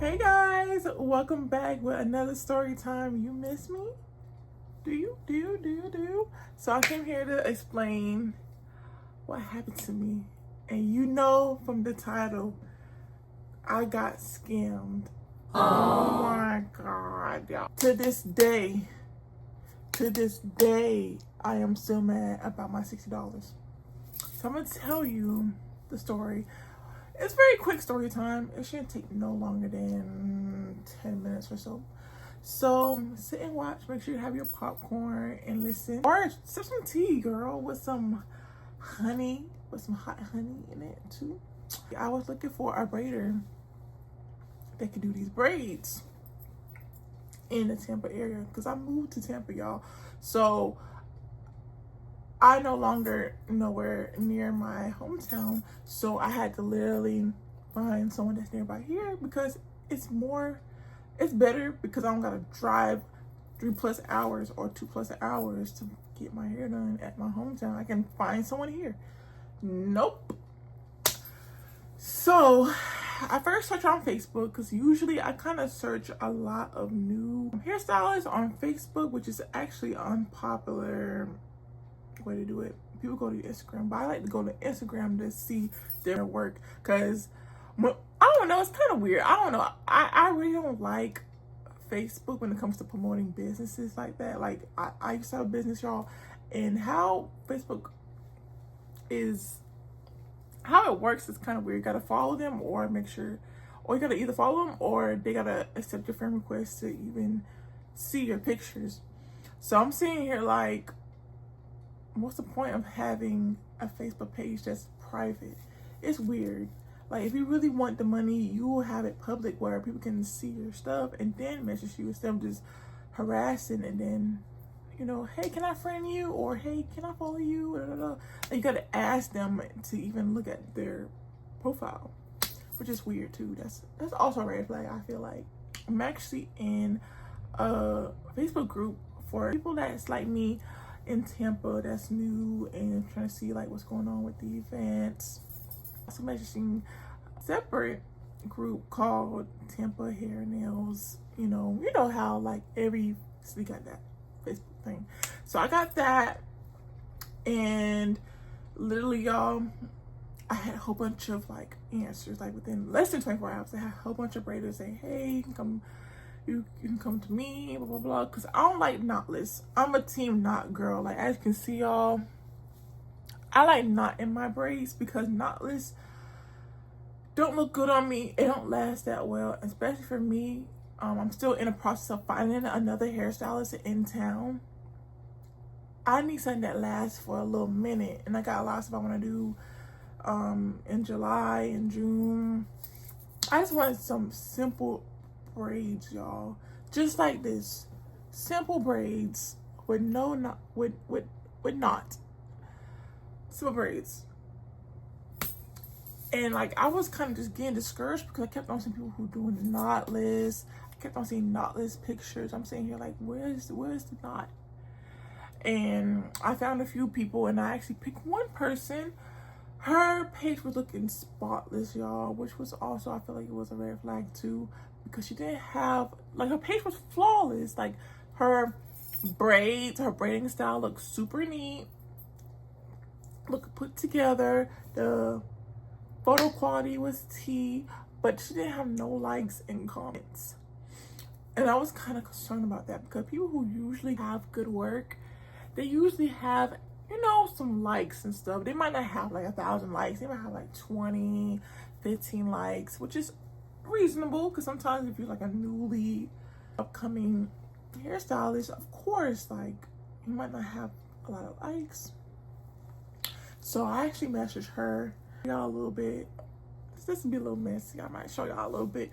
Hey guys, welcome back with another story time. You miss me? Do you? So I came here to explain what happened to me. And you know from the title, I got scammed. Oh my God, y'all. To this day, I am still mad about my $60. So I'm gonna tell you the story. It's very quick story time. It shouldn't take no longer than 10 minutes or so. So sit and watch. Make sure you have your popcorn and listen. Or sip some tea, girl, with some honey, with some hot honey in it too. I was looking for a braider that could do these braids in the Tampa area because I moved to Tampa, y'all. So I no longer nowhere near my hometown, so I had to literally find someone that's nearby here because it's better because I don't gotta drive 3+ hours or 2+ hours to get my hair done at my hometown. I can find someone here. Nope. So I first searched on Facebook because usually I kind of search a lot of new hairstylists on Facebook, which is actually unpopular way to do it. People go to Instagram, but I like to go to Instagram to see their work because I don't know, it's kind of weird. I don't know. I really don't like Facebook when it comes to promoting businesses like that. Like I used to have a business, y'all, and how Facebook is, how it works is kind of weird. You gotta follow them or make sure, or you gotta either follow them or they gotta accept your friend request to even see your pictures. So I'm seeing here like, what's the point of having a Facebook page that's private? It's weird. Like, if you really want the money, you will have it public where people can see your stuff and then message you instead of just harassing and then, you know, hey, can I friend you? Or hey, can I follow you? And you gotta ask them to even look at their profile, which is weird too. That's also a red flag, I feel like. I'm actually in a Facebook group for people that's like me in Tampa that's new and trying to see like what's going on with the events. Also messaging a separate group called Tampa Hair Nails. You know how like every city got that Facebook thing. So I got that, and literally, y'all, I had a whole bunch of like answers like within less than 24 hours. I had a whole bunch of braiders saying, hey, you can come to me, blah blah blah, because I don't like knotless. I'm a team knot girl. Like, as you can see, y'all, I like knot in my braids because knotless don't look good on me. It don't last that well, especially for me. I'm still in the process of finding another hairstylist in town. I need something that lasts for a little minute, and I got a lot of stuff I want to do in July and June. I just wanted some simple braids, y'all, just like this, simple braids with no knot, with knot, simple braids. And like, I was kind of just getting discouraged because I kept on seeing people who doing knotless. I kept on seeing knotless pictures. I'm sitting here like, where's the knot? And I found a few people, and I actually picked one person. Her page was looking spotless, y'all, which was also, I feel like it was a red flag too, because she didn't have, like, her page was flawless. Like, her braids, her braiding style looked super neat, looked put together. The photo quality was T, but she didn't have no likes and comments. And I was kind of concerned about that because people who usually have good work, they usually have, you know, some likes and stuff. They might not have like 1,000 likes. They might have like 20, 15 likes, which is reasonable because sometimes if you're like a newly upcoming hairstylist, of course, like, you might not have a lot of likes. So I actually messaged her, y'all, a little bit. This will be a little messy. I might show y'all a little bit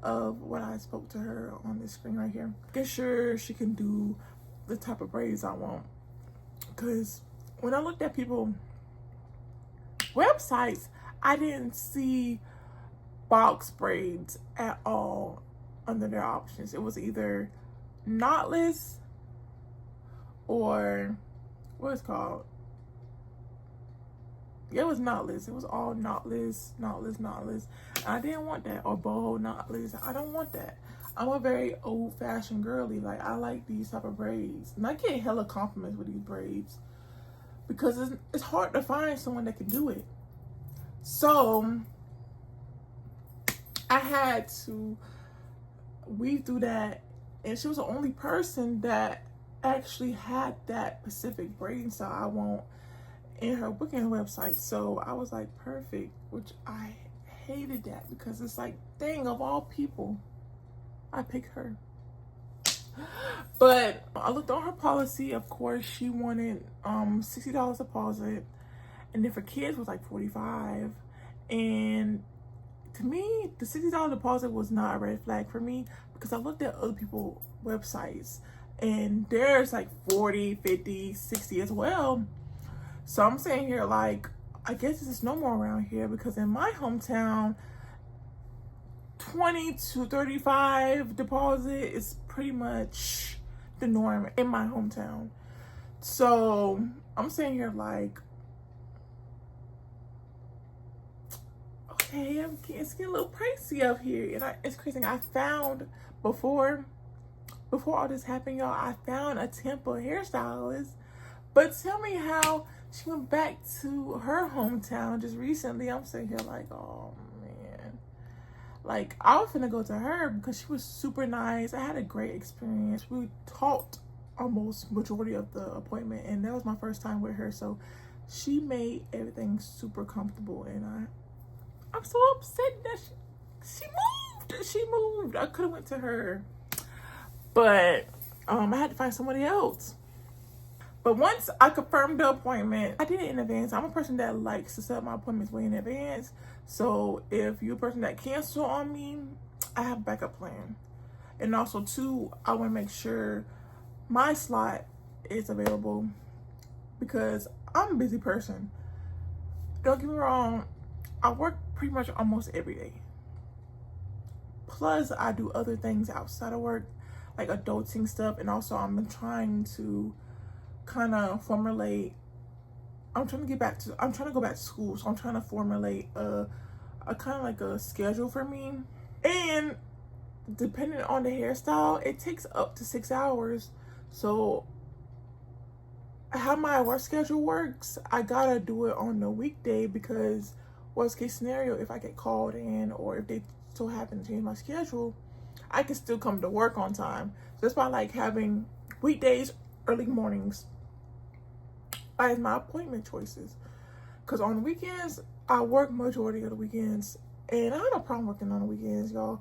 of what I spoke to her on this screen right here. Get sure she can do the type of braids I want. Because when I looked at people websites, I didn't see box braids at all under their options. It was either knotless or what is called Yeah, it was knotless. It was all knotless, knotless, knotless. I didn't want that. Or boho knotless. I don't want that. I'm a very old-fashioned girly. Like, I like these type of braids. And I get hella compliments with these braids. Because it's hard to find someone that can do it. So, I had to weave through that. And she was the only person that actually had that specific braiding style I want in her booking website. So I was like, perfect, which I hated that because it's like, dang, of all people, I picked her. But I looked on her policy. Of course, she wanted $60 deposit, and then for kids was like $45. And to me, the $60 deposit was not a red flag for me because I looked at other people's websites and there's like 40, 50, 60 as well. So I'm saying here, like, I guess this is no more around here because in my hometown, 20 to 35 deposit is pretty much the norm in my hometown. So I'm saying here, like, okay, it's getting a little pricey up here. And it's crazy. I found before all this happened, y'all, I found a Temple hairstylist. But tell me how she went back to her hometown just recently. I'm sitting here like, oh man. Like, I was finna go to her because she was super nice. I had a great experience. We talked almost majority of the appointment, and that was my first time with her. So she made everything super comfortable, and I'm so upset that she moved. I could have went to her, but I had to find somebody else. But once I confirmed the appointment, I did it in advance. I'm a person that likes to set my appointments way in advance. So if you're a person that cancel on me, I have a backup plan. And also too, I want to make sure my slot is available because I'm a busy person. Don't get me wrong, I work pretty much almost every day. Plus, I do other things outside of work, like adulting stuff. And also, I'm trying to kind of formulate, I'm trying to go back to school. So I'm trying to formulate a kind of like a schedule for me. And depending on the hairstyle, it takes up to 6 hours. So how my work schedule works, I gotta do it on the weekday because worst case scenario, if I get called in or if they so happen to change my schedule, I can still come to work on time. So that's why I like having weekdays, early mornings as my appointment choices. Because on the weekends, I work majority of the weekends. And I have no problem working on the weekends, y'all.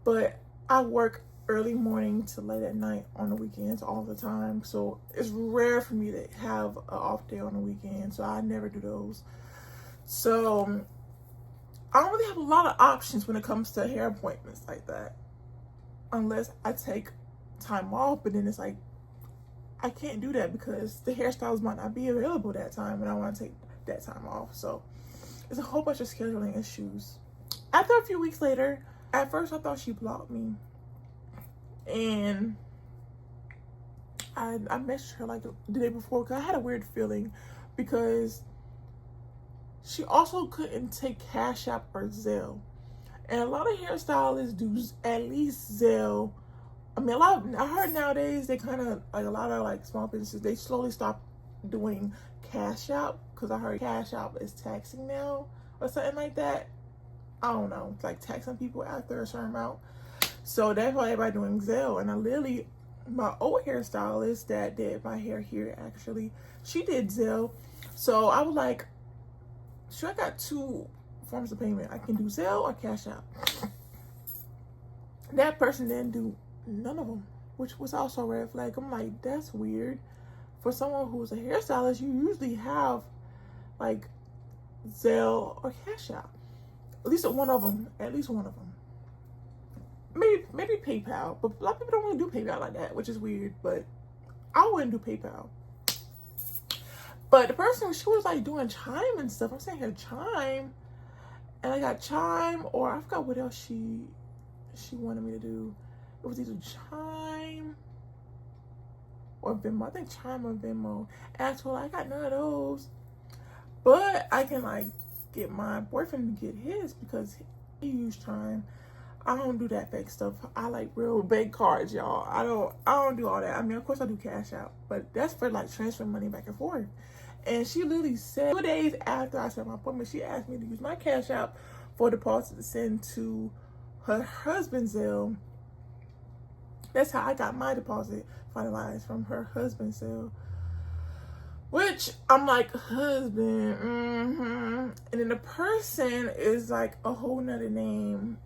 But I work early morning to late at night on the weekends all the time. So it's rare for me to have an off day on the weekend. So I never do those. So I don't really have a lot of options when it comes to hair appointments like that. Unless I take time off, but then it's like, I can't do that because the hairstyles might not be available that time and I want to take that time off. So it's a whole bunch of scheduling issues. After a few weeks later, at first I thought she blocked me. And I messaged her like the day before because I had a weird feeling because she also couldn't take Cash App or Zelle. And a lot of hairstylists do at least Zelle. I mean, I heard nowadays they kind of, like a lot of like small businesses, they slowly stop doing Cash App because I heard Cash App is taxing now or something like that. I don't know. It's like taxing people after a certain amount. So that's why everybody doing Zelle. And I literally, my old hairstylist that did my hair here actually, she did Zelle. So I was like, sure, I got two forms of payment. I can do Zelle or Cash App. That person didn't do none of them, which was also a red flag. I'm like, that's weird. For someone who's a hairstylist, you usually have like Zelle or Cash App. At least one of them. Maybe PayPal, but a lot of people don't want to do PayPal like that, which is weird. But I wouldn't do PayPal. But the person, she was like doing Chime and stuff. I'm saying here Chime, and I got Chime, or I forgot what else she wanted me to do. It was either Chime or Venmo. I think Chime or Venmo. And I told her I got none of those. But I can like get my boyfriend to get his because he used Chime. I don't do that fake stuff. I like real bank cards, y'all. I don't do all that. I mean, of course I do Cash App, but that's for like transferring money back and forth. And she literally said 2 days after I set my appointment, she asked me to use my Cash App for deposit to send to her husband's Zelle. That's how I got my deposit finalized, from her husband's Zelle. Which I'm like, husband, And then the person is like a whole nother name.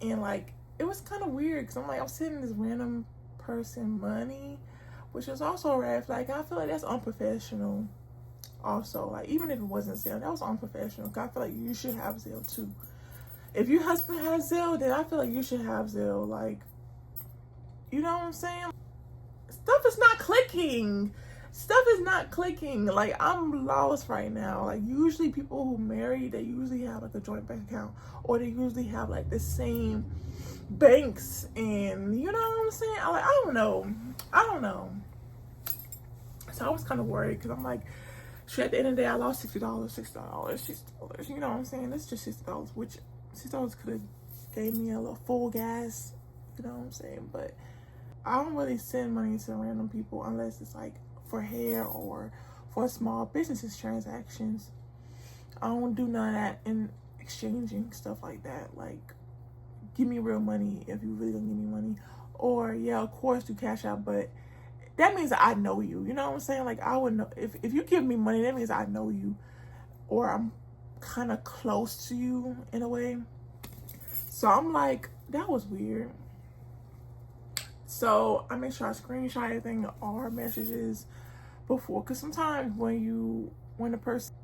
And like, it was kind of weird because I'm like, I'm sending this random person money, which is also a red flag. I feel like that's unprofessional. Also, like, even if it wasn't Zelle, that was unprofessional. Cause I feel like you should have Zelle too. If your husband has Zelle, then I feel like you should have Zelle. Like, you know what I'm saying? Stuff is not clicking. Stuff is not clicking. Like, I'm lost right now. Like, usually people who marry, they usually have like a joint bank account, or they usually have like the same banks, and you know what I'm saying? I don't know. So I was kind of worried because I'm like, shit, at the end of the day, I lost $60. You know what I'm saying? It's just $60, which $6 could have gave me a little full gas. You know what I'm saying? But I don't really send money to random people unless it's like for hair or for small businesses transactions. I don't do none of that in exchanging stuff like that. Like, give me real money if you really don't give me money. Or yeah, of course do Cash Out, but that means that I know you. You know what I'm saying? Like, I would know if you give me money, that means I know you, or I'm kind of close to you in a way. So I'm like, that was weird. So I make sure I screenshot everything, all her messages before, because sometimes when the person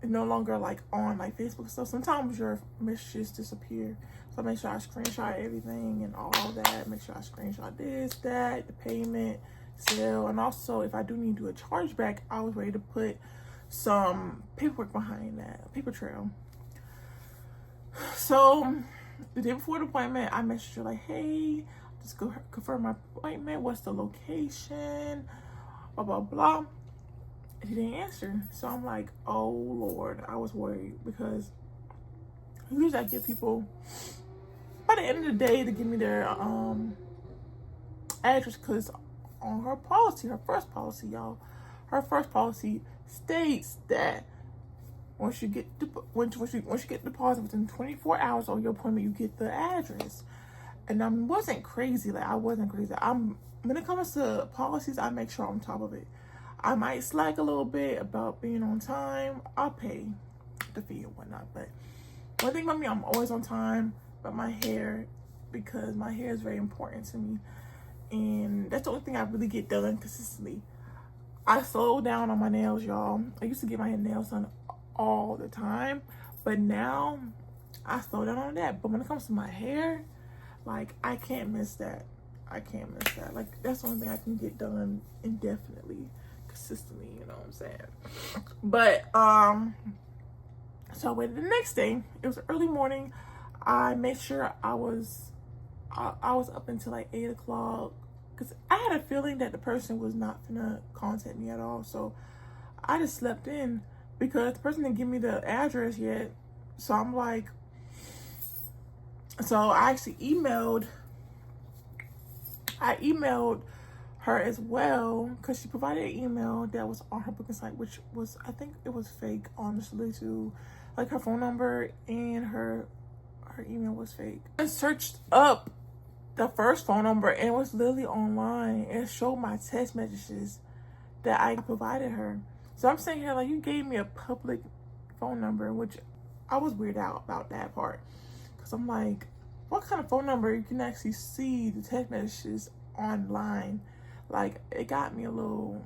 is no longer like on like Facebook stuff, sometimes your messages disappear. So I make sure I screenshot everything and all that. Make sure I screenshot this, that, the payment, sale, and also if I do need to do a chargeback, I was ready to put some paperwork behind that, a paper trail. So the day before the appointment, I messaged her like, hey, just go confirm my appointment. What's the location? Blah, blah, blah. And she didn't answer. So I'm like, oh, Lord. I was worried because usually I get people by the end of the day to give me their address, because on her policy, her first policy, y'all, her first policy states that once you get deposit within 24 hours of your appointment, you get the address. And I wasn't crazy. Like, I wasn't crazy. When it comes to policies, I make sure I'm on top of it. I might slack a little bit about being on time. I'll pay the fee and whatnot. But one thing about me, I'm always on time. But my hair, because my hair is very important to me. And that's the only thing I really get done consistently. I slow down on my nails, y'all. I used to get my nails done all the time. But now, I slow down on that. But when it comes to my hair, like, I can't miss that. Like, that's the only thing I can get done indefinitely, consistently, you know what I'm saying? But, so I waited the next day. It was early morning. I made sure I was up until like 8 o'clock, because I had a feeling that the person was not gonna contact me at all. So I just slept in because the person didn't give me the address yet. So I'm like, so I actually emailed her as well, because she provided an email that was on her booking site, which was, I think it was fake, honestly, too. Like, her phone number and her email was fake. I searched up the first phone number and it was literally online and showed my text messages that I provided her. So I'm saying here, like, you gave me a public phone number, which I was weirded out about that part. Because I'm like, what kind of phone number you can actually see the text messages online? Like, it got me a little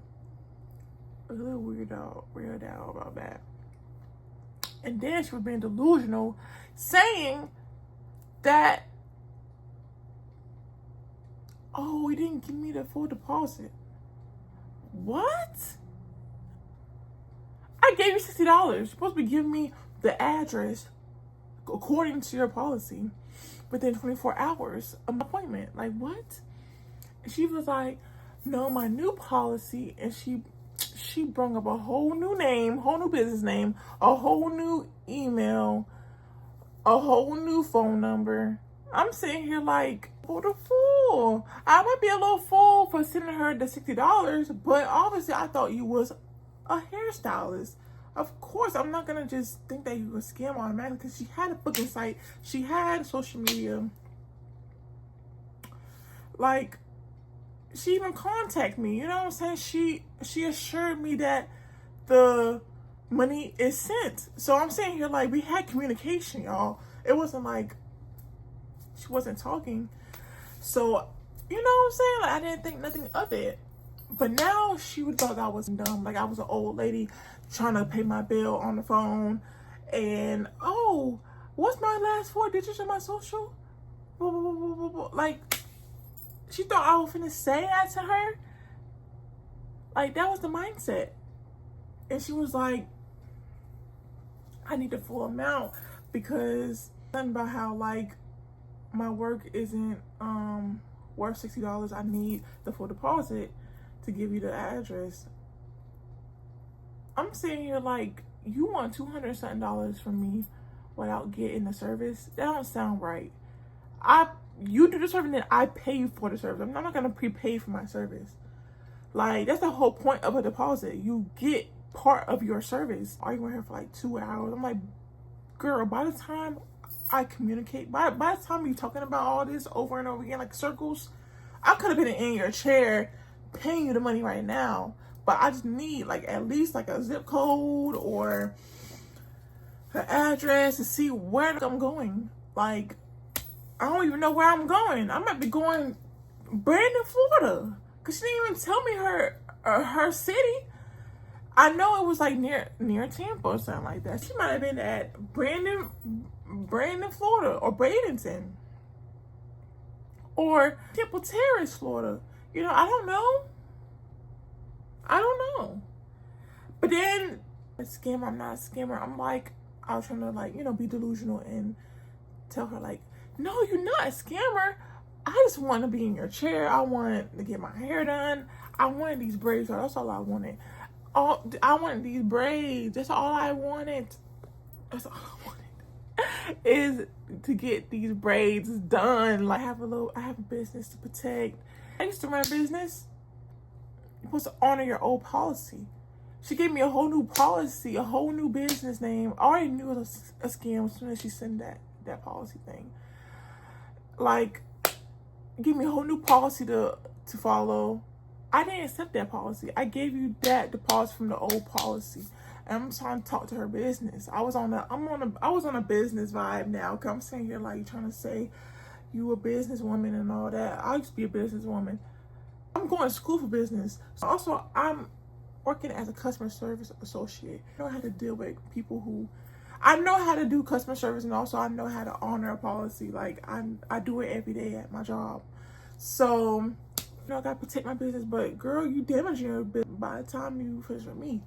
weirded out about that. And then she was being delusional, saying that, oh, he didn't give me the full deposit. What? I gave you $60. You're supposed to be giving me the address according to your policy within 24 hours of my appointment. Like, what? And she was like, no, my new policy, and she she brought up a whole new name, whole new business name, a whole new email, a whole new phone number. I'm sitting here like, what a fool. I might be a little fool for sending her the $60, but obviously I thought you was a hairstylist. Of course, I'm not gonna just think that you were a scam automatically, because she had a booking site, she had social media. Like, she even contacted me, you know what I'm saying? She assured me that the money is sent. So I'm saying here, like, we had communication, y'all. It wasn't like she wasn't talking. So, you know what I'm saying? Like, I didn't think nothing of it. But now she would thought I was dumb. Like, I was an old lady trying to pay my bill on the phone. And, oh, what's my last 4 digits of my social? Like, she thought I was finna say that to her. Like, that was the mindset. And she was like, I need the full amount, because something about how, like, my work isn't worth $60. I need the full deposit to give you the address. I'm sitting here like, you want $200 something from me without getting the service? That don't sound right. You do the service, then I pay you for the service. I'm not gonna prepay for my service. Like, that's the whole point of a deposit. You get part of your service. Are you with her for like 2 hours? I'm like, girl, by the time I communicate, by the time you're talking about all this over and over again, like circles, I could have been in your chair paying you the money right now. But I just need, like, at least like a zip code or an address to see where I'm going. Like, I don't even know where I'm going. I might be going Brandon, Florida, because she didn't even tell me her city. I know it was like near Tampa or something like that. She might have been at Brandon, Florida, or Bradenton, or Temple Terrace, Florida. You know, I don't know. But then, a scammer, I'm not a scammer. I'm like, I was trying to, like, you know, be delusional and tell her, like, no, you're not a scammer. I just want to be in your chair. I want to get my hair done. I wanted these braids. That's all I wanted. I wanted these braids. That's all I wanted. That's all I wanted. Is to get these braids done. Like, I have a business to protect. I used to run a business. You're supposed to honor your old policy. She gave me a whole new policy, a whole new business name. I already knew it was a scam as soon as she sent that policy thing. Like, give me a whole new policy to follow. I didn't accept that policy. I gave you that deposit from the old policy. And I'm trying to talk to her business. I was on a business vibe now. Cause I'm sitting here like trying to say you a businesswoman and all that. I used to be a businesswoman. I'm going to school for business. So also, I'm working as a customer service associate. I know how to deal with people who, I know how to do customer service, and also I know how to honor a policy. Like, I do it every day at my job. So, you know, I gotta protect my business. But girl, you damaging your business by the time you finish with me,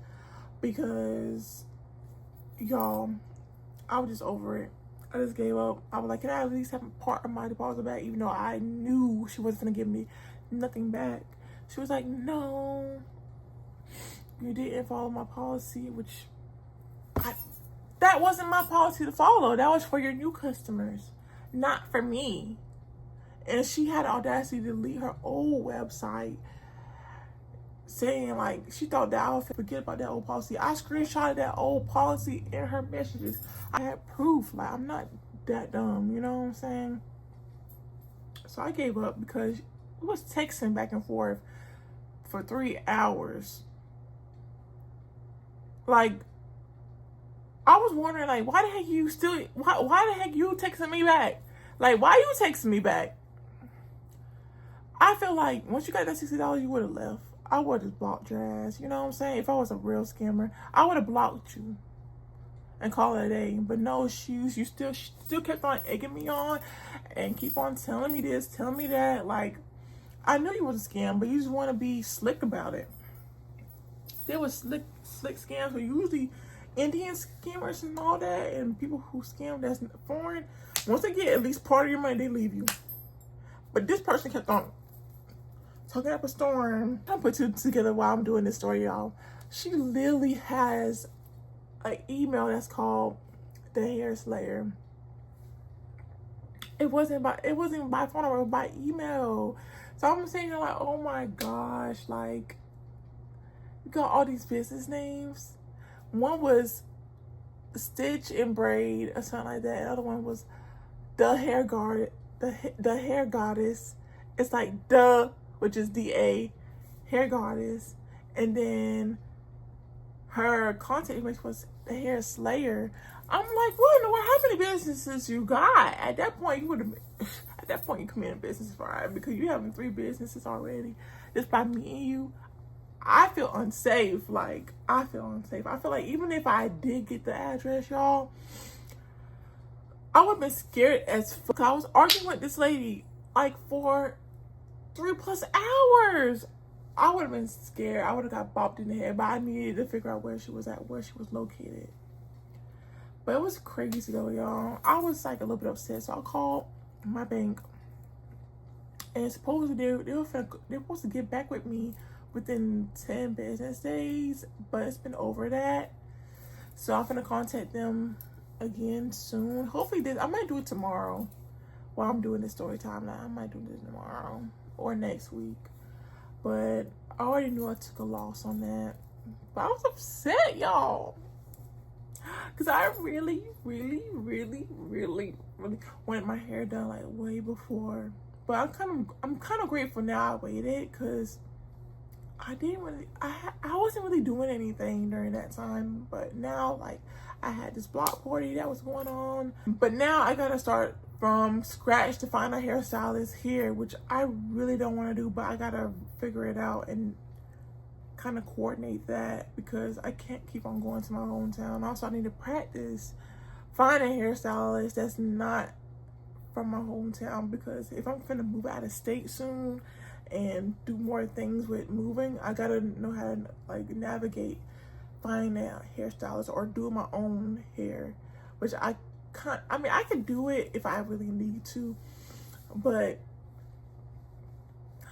because y'all, I was just over it. I just gave up. I was like, can I at least have a part of my deposit back? Even though I knew she wasn't gonna give me nothing back. She was like, no, you didn't follow my policy, which that wasn't my policy to follow. That was for your new customers, not for me. And she had the audacity to delete her old website, saying, like, she thought that I would forget about that old policy. I screenshotted that old policy in her messages. I had proof. Like, I'm not that dumb, you know what I'm saying? So I gave up because we was texting back and forth for 3 hours. Like, I was wondering, like, why the heck you texting me back? Like, why you texting me back? I feel like once you got that $60, you would have left. I would have blocked your ass. You know what I'm saying? If I was a real scammer, I would have blocked you and call it a day. But no, you still kept on egging me on and keep on telling me this, telling me that. Like, I knew you was a scam, but you just want to be slick about it. There was slick scams, but usually Indian scammers and all that, and people who scam that's foreign, once they get at least part of your money, they leave you. But this person kept on talking up a storm. I'll put two together while I'm doing this story, y'all. She literally has an email that's called The Hair Slayer. It wasn't by phone or by email. So I'm saying, like, oh my gosh, like, you got all these business names. One was Stitch and Braid or something like that. The other one was the hair goddess. It's like the, which is DA, hair goddess, and then her contact information was the Hair Slayer. I'm like, what in the world? How many businesses you got? At that point, you would have. At that point, you come in business, right? Because you having 3 businesses already. Just by me and you, I feel unsafe. Like, I feel unsafe. I feel like even if I did get the address, y'all, I would have been scared as fuck. I was arguing with this lady like for 3+ hours. I would have been scared. I would have got bopped in the head, but I needed to figure out where she was at, where she was located. But it was crazy though, y'all. I was like a little bit upset, so I called my bank, and supposedly they're supposed to get back with me within 10 business days, but it's been over that. So I'm gonna contact them again soon. Hopefully I might do it tomorrow while I'm doing this story time now. I might do this tomorrow or next week. But I already knew I took a loss on that. But I was upset, y'all. Because I really wanted my hair done like way before. But I'm kind of grateful now I waited, because I wasn't really doing anything during that time. But now, like, I had this block party that was going on. But now I gotta start from scratch to find a hairstylist here, which I really don't want to do, but I gotta figure it out and kind of coordinate that, because I can't keep on going to my hometown. Also, I need to practice finding a hairstylist that's not from my hometown, because if I'm finna move out of state soon and do more things with moving, I gotta know how to like navigate finding a hairstylist or do my own hair, which I could do it if I really need to, but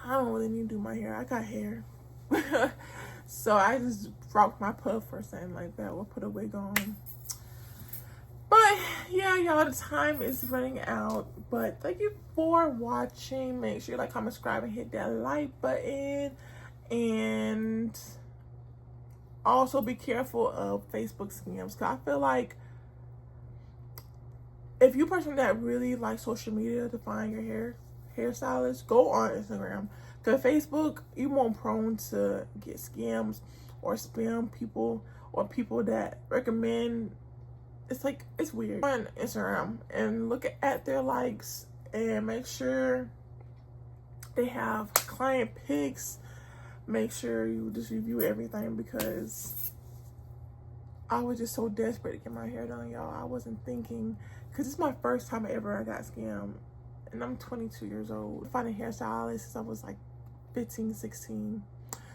I don't really need to do my hair. I got hair. So I just rocked my puff or something like that, or put a wig on. But yeah, y'all, the time is running out. But thank you for watching. Make sure you like, comment, subscribe, and hit that like button. And also be careful of Facebook scams, because I feel like if you're a person that really likes social media to find your hairstylist, go on Instagram. Because Facebook, you're more prone to get scams or spam people, or people that recommend. It's like, it's weird. On Instagram and look at their likes and make sure they have client pics. Make sure you just review everything, because I was just so desperate to get my hair done, y'all. I wasn't thinking, because it's my first time ever I got scammed, and I'm 22 years old. Finding a hairstylist since I was like 15, 16.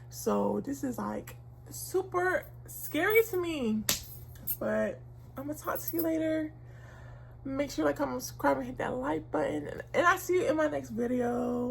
So this is like super scary to me. But I'm gonna talk to you later. Make sure to like, comment, subscribe, and hit that like button. And I'll see you in my next video.